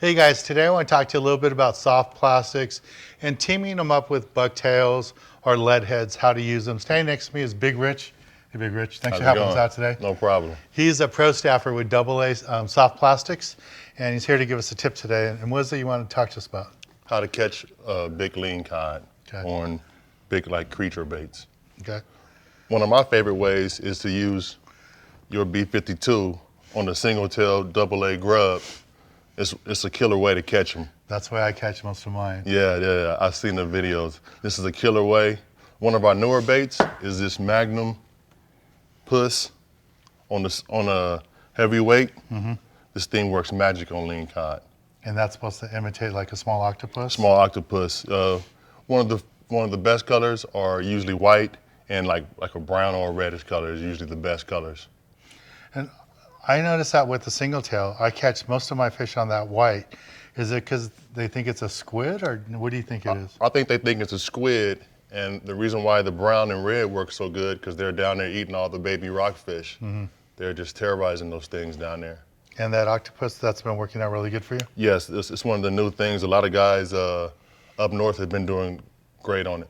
Hey guys, today I want to talk to you a little bit about soft plastics and teaming them up with bucktails or lead heads, how to use them. Standing next to me is Big Rich. Hey Big Rich, thanks for helping us out today. No problem. He's a pro staffer with AA Soft Plastics, and he's here to give us a tip today. And what is it you want to talk to us about? How to catch a big lingcod on big creature baits. Okay. One of my favorite ways is to use your B52 on the single tail AA grub. It's a killer way to catch them. That's the way I catch most of mine. Yeah, I've seen the videos. This is a killer way. One of our newer baits is this Magnum Push on a heavy weight. Mm-hmm. This thing works magic on lingcod. And that's supposed to imitate like a small octopus? Small octopus. One of the best colors are usually white, and like a brown or a reddish color is usually the best colors. And I noticed that with the single tail, I catch most of my fish on that white. Is it because they think it's a squid, or what do you think it is? I think they think it's a squid, and the reason why the brown and red work so good because they're down there eating all the baby rockfish. Mm-hmm. They're just terrorizing those things down there. And that octopus, that's been working out really good for you? Yes, it's one of the new things. A lot of guys up north have been doing great on it.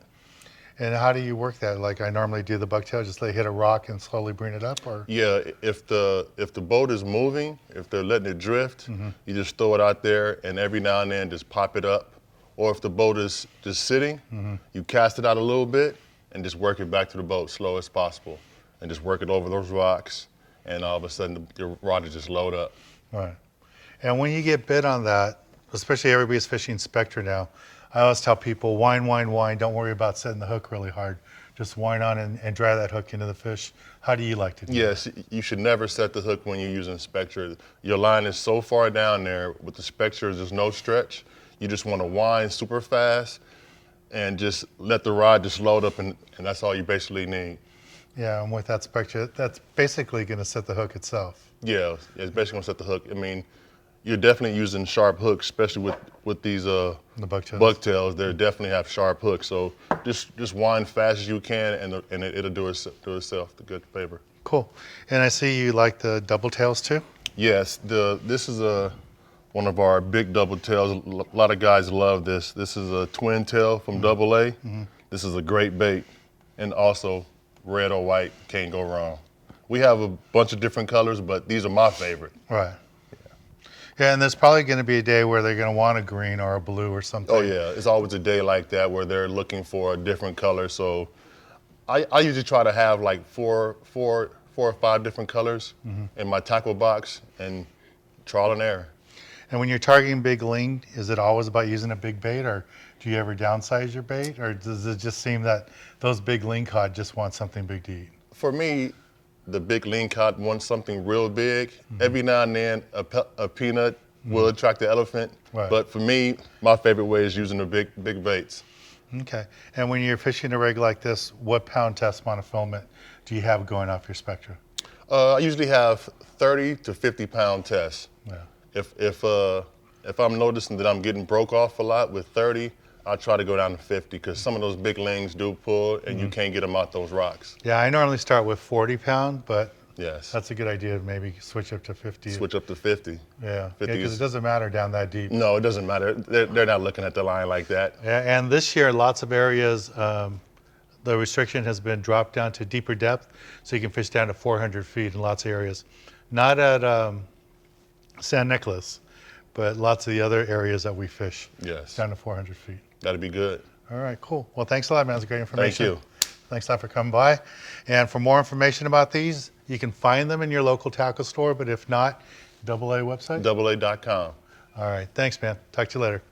And how do you work that? Like I normally do the bucktail, just hit a rock and slowly bring it up, or? Yeah, if the boat is moving, if they're letting it drift, mm-hmm. you just throw it out there and every now and then just pop it up. Or if the boat is just sitting, mm-hmm. you cast it out a little bit and just work it back to the boat slow as possible. And just work it over those rocks, and all of a sudden your rod will just load up. Right. And when you get bit on that, especially everybody's fishing Spectra now, I always tell people, whine, don't worry about setting the hook really hard. Just whine on and drive that hook into the fish. How do you like to do Yes, that? You should never set the hook when you're using Spectra. Your line is so far down there, with the Spectra there's no stretch. You just want to whine super fast and just let the rod just load up, and that's all you basically need. Yeah, and with that Spectra, that's basically going to set the hook itself. Yeah, it's basically going to set the hook. I mean, you're definitely using sharp hooks, especially with these the bucktails. They definitely have sharp hooks. So just wind fast as you can, and it'll do itself the good favor. Cool. And I see you like the double tails too? Yes. This is one of our big double tails. A lot of guys love this. This is a twin tail from AA. Mm-hmm. This is a great bait, and also red or white, can't go wrong. We have a bunch of different colors, but these are my favorite. Right. Yeah, and there's probably going to be a day where they're going to want a green or a blue or something. Oh yeah, it's always a day like that where they're looking for a different color. So I usually try to have like four or five different colors mm-hmm. in my tackle box, and trial and error. And when you're targeting big ling, is it always about using a big bait, or do you ever downsize your bait, or does it just seem that those big lingcod just want something big to eat? For me, the big lingcod wants something real big. Mm-hmm. Every now and then, a peanut will attract the elephant. Right. But for me, my favorite way is using the big baits. Okay. And when you're fishing a rig like this, what pound test monofilament do you have going off your Spectra? I usually have 30 to 50 pound tests. Yeah. If I'm noticing that I'm getting broke off a lot with 30, I'll try to go down to 50 because some of those big lings do pull and you can't get them out those rocks. Yeah, I normally start with 40 pound, but yes, that's a good idea to maybe switch up to 50. Switch up to 50. Yeah, because it doesn't matter down that deep. No, it doesn't matter. They're not looking at the line like that. Yeah, and this year, lots of areas, the restriction has been dropped down to deeper depth, so you can fish down to 400 feet in lots of areas. Not at San Nicolas, but lots of the other areas that we fish. Yes. Down to 400 feet. That'd be good. All right, cool. Well, thanks a lot, man. That's great information. Thank you. Thanks a lot for coming by. And for more information about these, you can find them in your local tackle store, but if not, AA website? AA.com. All right. Thanks, man. Talk to you later.